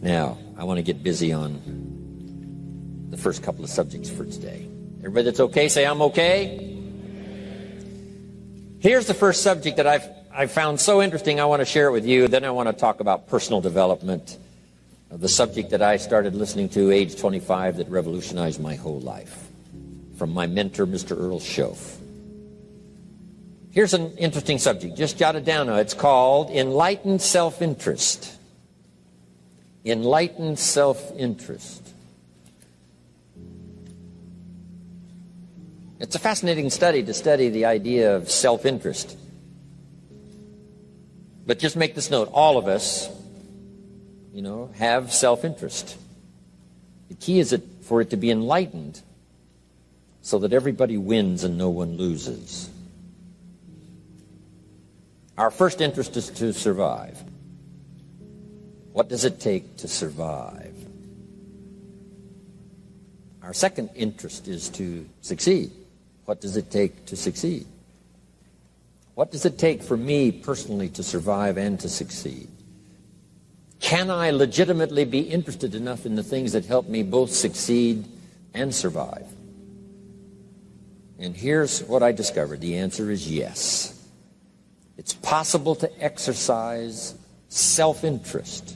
Now, I want to get busy on the first couple of subjects for today. Everybody that's okay, say I'm okay. Here's the first subject that I've found so interesting. I want to share it with you. Then I want to talk about personal development, the subject that I started listening to age 25 that revolutionized my whole life, from my mentor, Mr. Earl Schoaf. Here's an interesting subject. Just jot it down now. It's called enlightened self-interest. Enlightened self-interest. It's a fascinating study to study the idea of self-interest. But just make this note, all of us, have self-interest. The key is for it to be enlightened so that everybody wins and no one loses. Our first interest is to survive. What does it take to survive? Our second interest is to succeed. What does it take to succeed? What does it take for me personally to survive and to succeed? Can I legitimately be interested enough in the things that help me both succeed and survive? And here's what I discovered. The answer is yes. It's possible to exercise self-interest,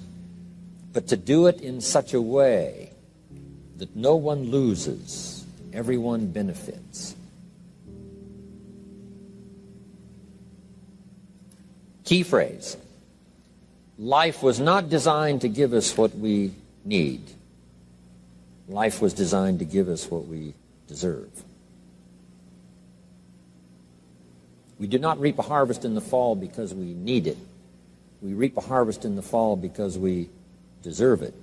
but to do it in such a way that no one loses, everyone benefits. Key phrase. Life was not designed to give us what we need. Life was designed to give us what we deserve. We do not reap a harvest in the fall because we need it. We reap a harvest in the fall because we deserve it.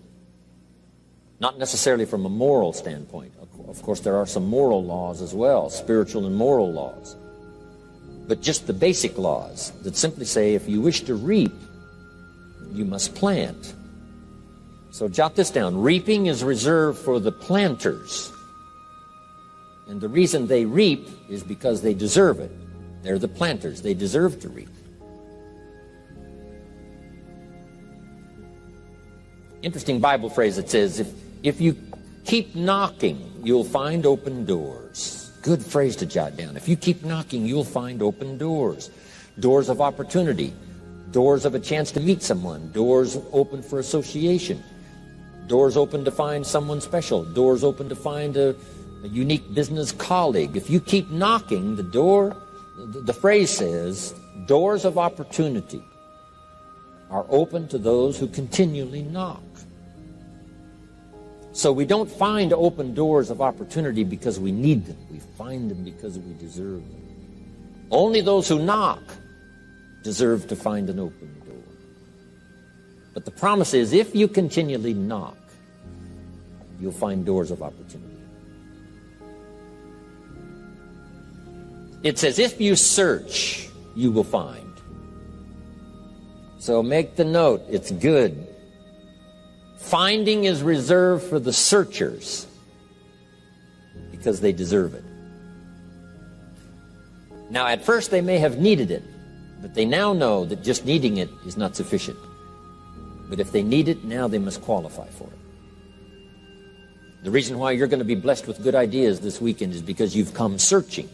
Not necessarily from a moral standpoint. Of course, there are some moral laws as well, spiritual and moral laws. But just the basic laws that simply say if you wish to reap, you must plant. So jot this down. Reaping is reserved for the planters. And the reason they reap is because they deserve it. They're the planters. They deserve to reap. Interesting Bible phrase that says, if you keep knocking, you'll find open doors. Good phrase to jot down. If you keep knocking, you'll find open doors. Doors of opportunity. Doors of a chance to meet someone. Doors open for association. Doors open to find someone special. Doors open to find a unique business colleague. If you keep knocking, the phrase says, doors of opportunity are open to those who continually knock. So we don't find open doors of opportunity because we need them. We find them because we deserve them. Only those who knock deserve to find an open door. But the promise is, if you continually knock, you'll find doors of opportunity. It says, if you search, you will find. So make the note, it's good. Finding is reserved for the searchers because they deserve it. Now, at first they may have needed it, but they now know that just needing it is not sufficient. But if they need it, now they must qualify for it. The reason why you're going to be blessed with good ideas this weekend is because you've come searching.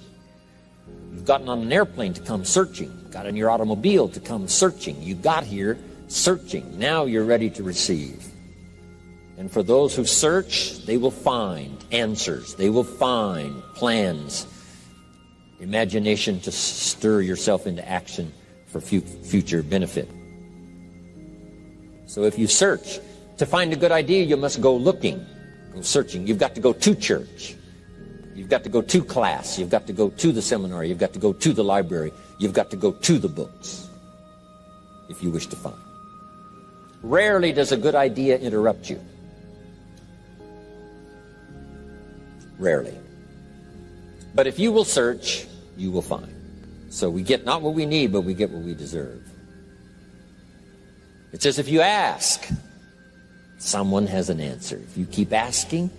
You've gotten on an airplane to come searching. Got in your automobile to come searching. You got here searching. Now you're ready to receive. And for those who search, they will find answers. They will find plans, imagination to stir yourself into action for future benefit. So if you search, to find a good idea, you must go looking, go searching. You've got to go to church. You've got to go to class. You've got to go to the seminar. You've got to go to the library. You've got to go to the books if you wish to find. Rarely does a good idea interrupt you. Rarely. But if you will search, you will find. So we get not what we need, but we get what we deserve. It says if you ask, someone has an answer. If you keep asking,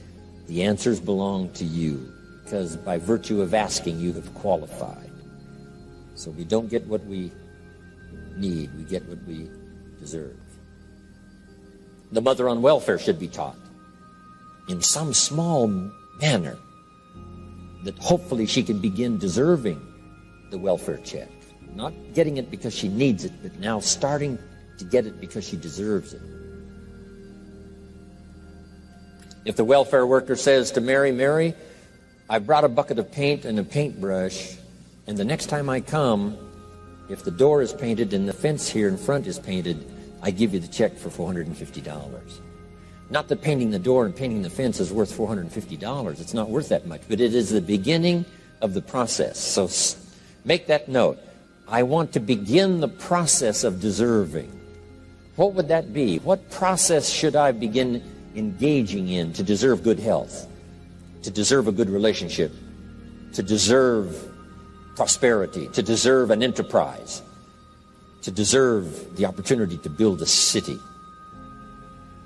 the answers belong to you, because by virtue of asking, you have qualified. So we don't get what we need, we get what we deserve. The mother on welfare should be taught in some small manner that hopefully she can begin deserving the welfare check. Not getting it because she needs it, but now starting to get it because she deserves it. If the welfare worker says to Mary, Mary, I brought a bucket of paint and a paintbrush, and the next time I come, if the door is painted and the fence here in front is painted, I give you the check for $450. Not that painting the door and painting the fence is worth $450. It's not worth that much, but it is the beginning of the process. So make that note. I want to begin the process of deserving. What would that be? What process should I begin engaging in to deserve good health, to deserve a good relationship, to deserve prosperity, to deserve an enterprise, to deserve the opportunity to build a city?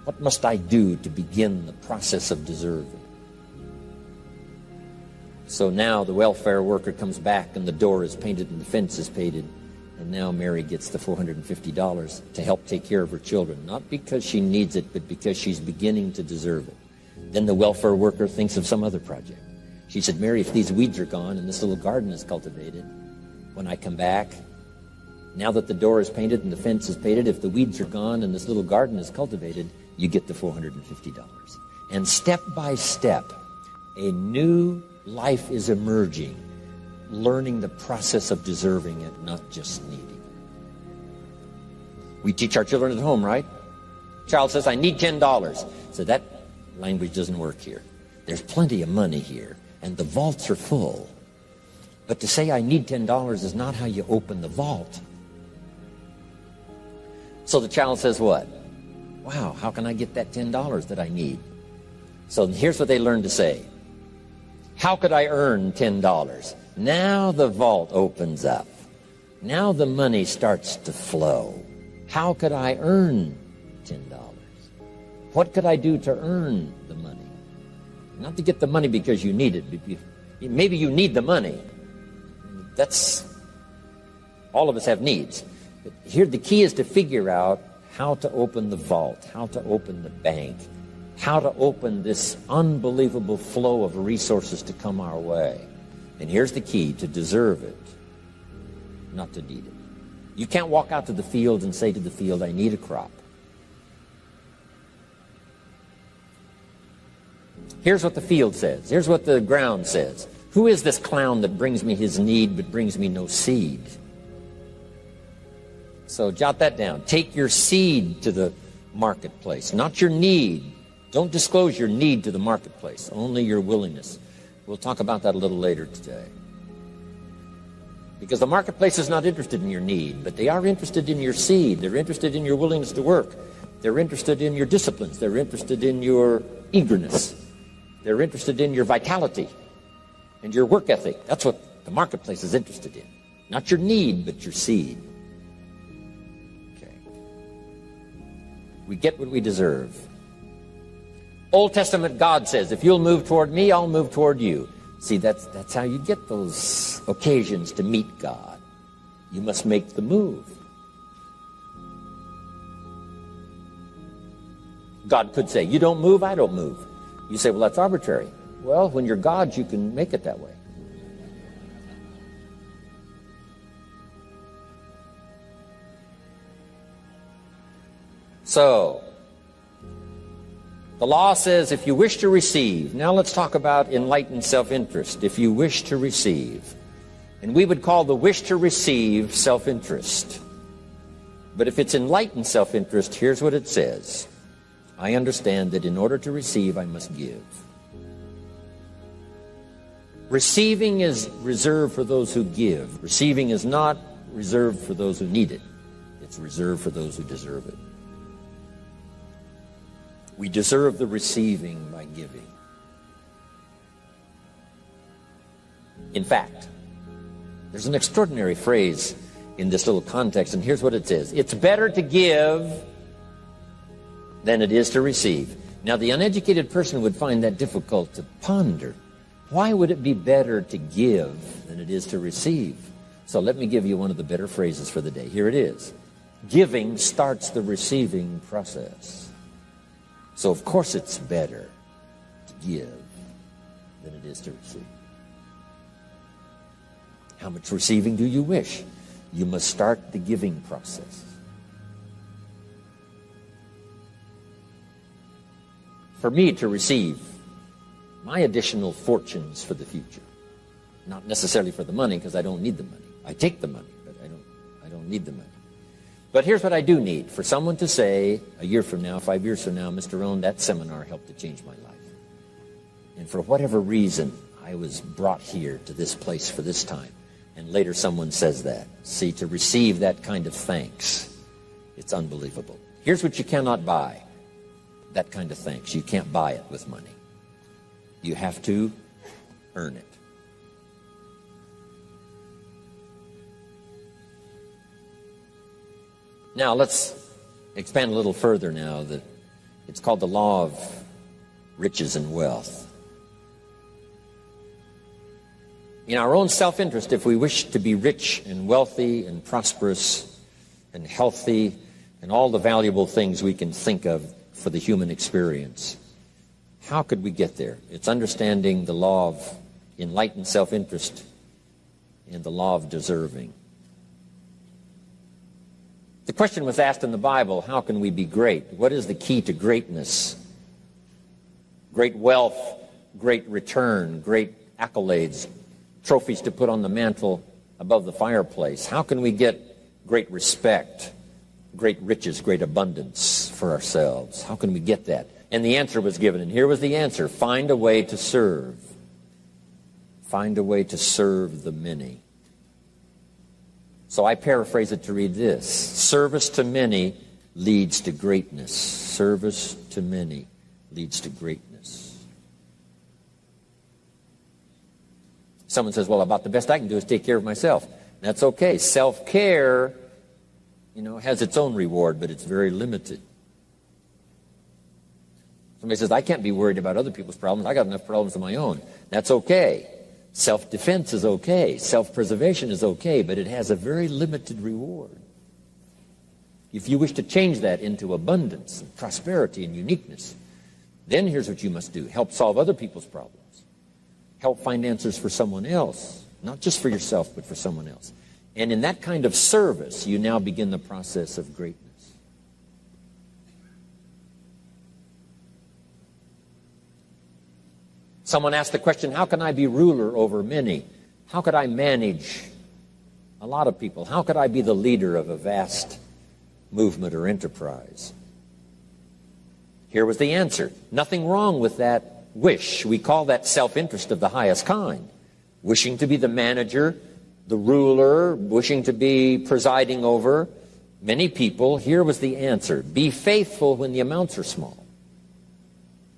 What must I do to begin the process of deserving? So now the welfare worker comes back and the door is painted and the fence is painted, and now Mary gets the $450 to help take care of her children, not because she needs it, but because she's beginning to deserve it. Then the welfare worker thinks of some other project. She said, Mary, if these weeds are gone and this little garden is cultivated, when I come back, now that the door is painted and the fence is painted, if the weeds are gone and this little garden is cultivated, you get the $450. And step by step, a new life is emerging, learning the process of deserving it, not just needing it. We teach our children at home, right? Child says, I need $10. So that language doesn't work here. There's plenty of money here, and the vaults are full. But to say I need $10 is not how you open the vault. So the child says what? Wow, how can I get that $10 that I need? So here's what they learn to say. How could I earn $10? Now the vault opens up. Now the money starts to flow. How could I earn $10? What could I do to earn the money? Not to get the money because you need it. Maybe you need the money. That's, all of us have needs. But here the key is to figure out how to open the vault, how to open the bank, how to open this unbelievable flow of resources to come our way. And here's the key: to deserve it, not to need it. You can't walk out to the field and say to the field, I need a crop. Here's what the field says. Here's what the ground says. Who is this clown that brings me his need but brings me no seed? So jot that down. Take your seed to the marketplace, not your need. Don't disclose your need to the marketplace, only your willingness. We'll talk about that a little later today. Because the marketplace is not interested in your need, but they are interested in your seed. They're interested in your willingness to work. They're interested in your disciplines. They're interested in your eagerness. They're interested in your vitality and your work ethic. That's what the marketplace is interested in. Not your need, but your seed. Okay. We get what we deserve. Old Testament God says, if you'll move toward me, I'll move toward you. See, that's how you get those occasions to meet God. You must make the move. God could say, you don't move, I don't move. You say, well, that's arbitrary. Well, when you're God, you can make it that way. So, the law says if you wish to receive. Now let's talk about enlightened self-interest. If you wish to receive. And we would call the wish to receive self-interest. But if it's enlightened self-interest, here's what it says. I understand that in order to receive, I must give. Receiving is reserved for those who give. Receiving is not reserved for those who need it. It's reserved for those who deserve it. We deserve the receiving by giving. In fact, there's an extraordinary phrase in this little context, and here's what it says. It's better to give than it is to receive. Now, the uneducated person would find that difficult to ponder. Why would it be better to give than it is to receive? So let me give you one of the better phrases for the day. Here it is. Giving starts the receiving process. So of course it's better to give than it is to receive. How much receiving do you wish? You must start the giving process. For me to receive my additional fortunes for the future, not necessarily for the money, because I don't need the money. I take the money, but I don't need the money. But here's what I do need. For someone to say, a year from now, 5 years from now, Mr. Rohn, that seminar helped to change my life. And for whatever reason, I was brought here to this place for this time. And later someone says that. See, to receive that kind of thanks, it's unbelievable. Here's what you cannot buy. That kind of thanks. You can't buy it with money. You have to earn it. Now, let's expand a little further now. It's called the law of riches and wealth. In our own self-interest, if we wish to be rich and wealthy and prosperous and healthy and all the valuable things we can think of for the human experience, how could we get there? It's understanding the law of enlightened self-interest and the law of deserving. The question was asked in the Bible, how can we be great? What is the key to greatness? Great wealth, great return, great accolades, trophies to put on the mantle above the fireplace. How can we get great respect, great riches, great abundance for ourselves? How can we get that? And the answer was given, and here was the answer. Find a way to serve. Find a way to serve the many. So I paraphrase it to read this. Service to many leads to greatness. Service to many leads to greatness. Someone says, well, about the best I can do is take care of myself. That's okay. Self-care, has its own reward, but it's very limited. Somebody says, I can't be worried about other people's problems. I got enough problems of my own. That's okay. Self-defense is okay. Self-preservation is okay, but it has a very limited reward. If you wish to change that into abundance and prosperity and uniqueness, then here's what you must do. Help solve other people's problems. Help find answers for someone else, not just for yourself, but for someone else. And in that kind of service, you now begin the process of greatness. Someone asked the question, how can I be ruler over many? How could I manage a lot of people? How could I be the leader of a vast movement or enterprise? Here was the answer. Nothing wrong with that wish. We call that self-interest of the highest kind. Wishing to be the manager, the ruler, wishing to be presiding over many people. Here was the answer. Be faithful when the amounts are small.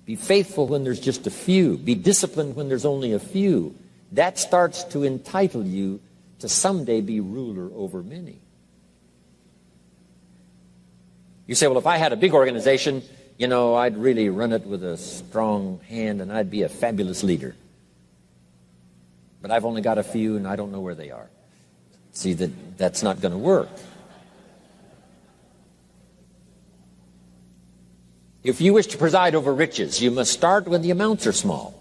Be faithful when there's just a few. Be disciplined when there's only a few. That starts to entitle you to someday be ruler over many. You say, well, if I had a big organization, I'd really run it with a strong hand and I'd be a fabulous leader. But I've only got a few and I don't know where they are. See, that's not going to work. If you wish to preside over riches, you must start when the amounts are small.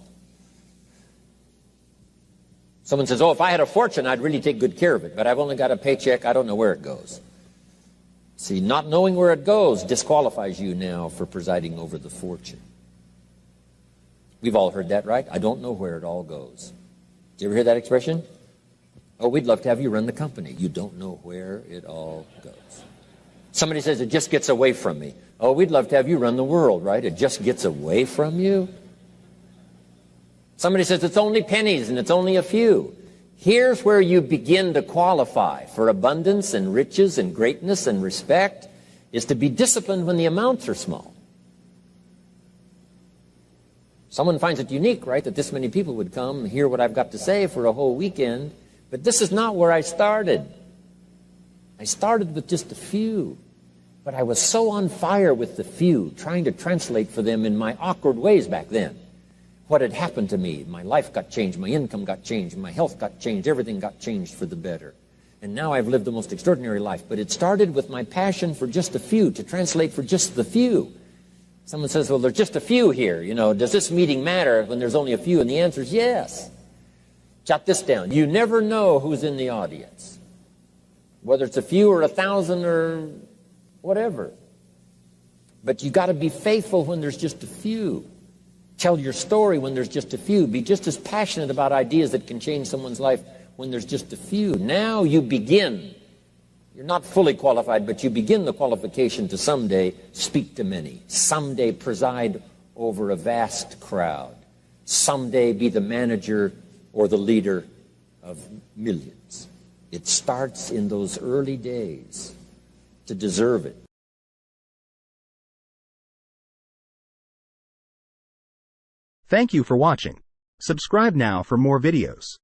Someone says, if I had a fortune, I'd really take good care of it, but I've only got a paycheck, I don't know where it goes. See, not knowing where it goes disqualifies you now for presiding over the fortune. We've all heard that, right? I don't know where it all goes. Did you ever hear that expression? Oh, we'd love to have you run the company. You don't know where it all goes. Somebody says, it just gets away from me. Oh, we'd love to have you run the world, right? It just gets away from you. Somebody says, it's only pennies and it's only a few. Here's where you begin to qualify for abundance and riches and greatness and respect, is to be disciplined when the amounts are small. Someone finds it unique, right, that this many people would come and hear what I've got to say for a whole weekend. But this is not where I started. I started with just a few. But I was so on fire with the few, trying to translate for them in my awkward ways back then what had happened to me. My life got changed, my income got changed, my health got changed, everything got changed for the better. And now I've lived the most extraordinary life. But it started with my passion for just a few, to translate for just the few. Someone says, well, there's just a few here. Does this meeting matter when there's only a few? And the answer is yes. Jot this down. You never know who's in the audience, whether it's a few or 1,000 or whatever. But you got to be faithful when there's just a few. Tell your story when there's just a few. Be just as passionate about ideas that can change someone's life when there's just a few. Now you begin. You're not fully qualified, but you begin the qualification to someday speak to many. Someday preside over a vast crowd. Someday be the manager or the leader of millions. It starts in those early days to deserve it. Thank you for watching. Subscribe now for more videos.